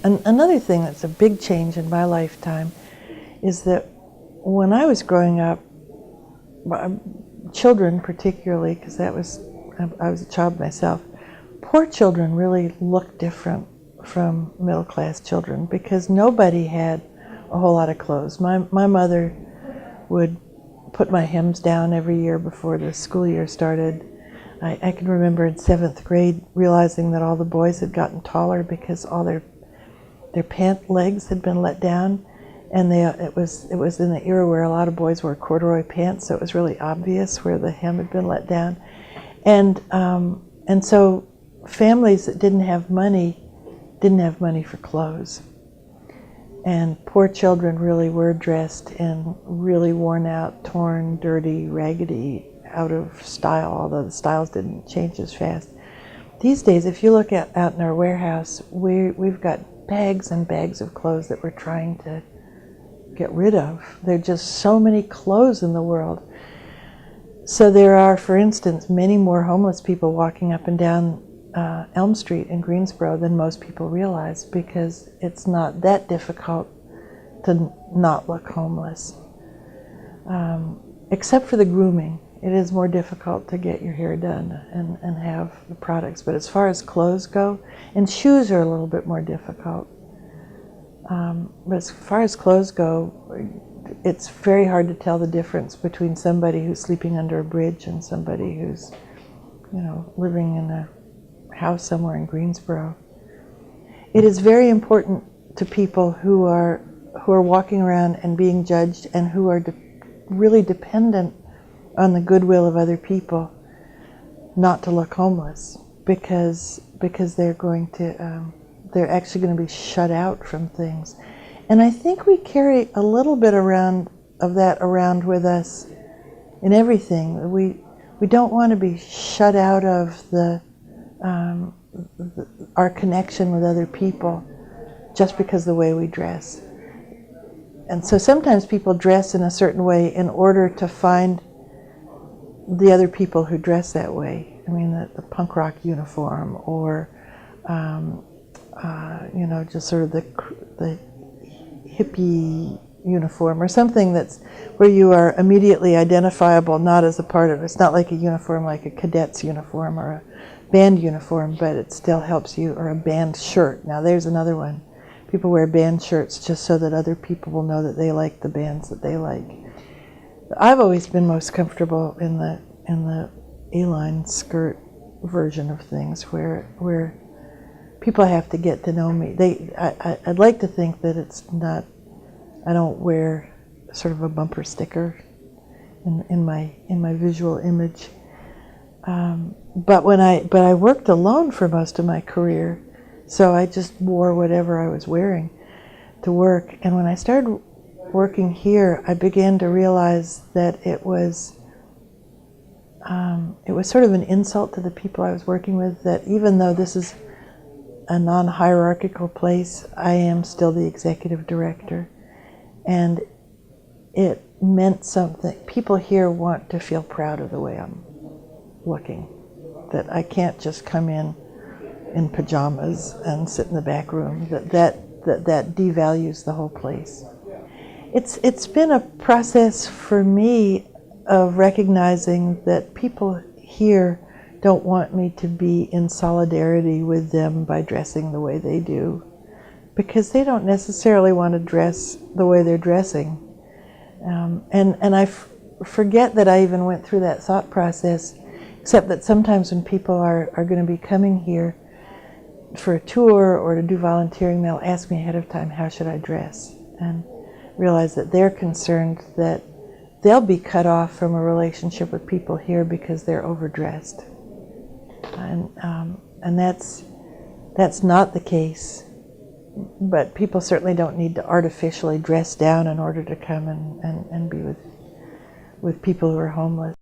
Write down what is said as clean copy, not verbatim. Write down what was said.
And another thing that's a big change in my lifetime is that when I was growing up, children particularly, because I was a child myself, poor children really looked different from middle-class children because nobody had a whole lot of clothes. My mother would put my hymns down every year before the school year started. I can remember in 7th grade realizing that all the boys had gotten taller because all their pant legs had been let down, and it was in the era where a lot of boys wore corduroy pants, so it was really obvious where the hem had been let down, and so families that didn't have money for clothes, and poor children really were dressed in really worn out, torn, dirty, raggedy, out of style, although the styles didn't change as fast. These days, if you look out in our warehouse, we've got bags and bags of clothes that we're trying to get rid of. There are just so many clothes in the world. So there are, for instance, many more homeless people walking up and down Elm Street in Greensboro than most people realize, because it's not that difficult to not look homeless. Except for the grooming. It is more difficult to get your hair done and have the products. But as far as clothes go, and shoes are a little bit more difficult. But as far as clothes go, it's very hard to tell the difference between somebody who's sleeping under a bridge and somebody who's, living in a house somewhere in Greensboro. It is very important to people who are walking around and being judged and who are really dependent on the goodwill of other people not to look homeless, because they're actually going to be shut out from things. And I think we carry a little bit of that around with us in everything. We don't want to be shut out of our connection with other people just because of the way we dress. And so sometimes people dress in a certain way in order to find the other people who dress that way. I mean, the punk rock uniform, or just sort of the hippie uniform, or something that's where you are immediately identifiable, not as a part of it. It's not like a uniform like a cadet's uniform or a band uniform, but it still helps you, or a band shirt. Now there's another one. People wear band shirts just so that other people will know that they like the bands that they like. I've always been most comfortable in the A-line skirt version of things, where people have to get to know me. I'd like to think that it's not. I don't wear sort of a bumper sticker in my visual image. But I worked alone for most of my career, so I just wore whatever I was wearing to work. And when I started working here, I began to realize that it was sort of an insult to the people I was working with, that even though this is a non-hierarchical place, I am still the executive director. And it meant something. People here want to feel proud of the way I'm looking, that I can't just come in pajamas and sit in the back room, that devalues the whole place. It's been a process for me of recognizing that people here don't want me to be in solidarity with them by dressing the way they do, because they don't necessarily want to dress the way they're dressing. And I forget that I even went through that thought process, except that sometimes when people are going to be coming here for a tour or to do volunteering, they'll ask me ahead of time, how should I dress? And realize that they're concerned that they'll be cut off from a relationship with people here because they're overdressed. And that's not the case. But people certainly don't need to artificially dress down in order to come and be with people who are homeless.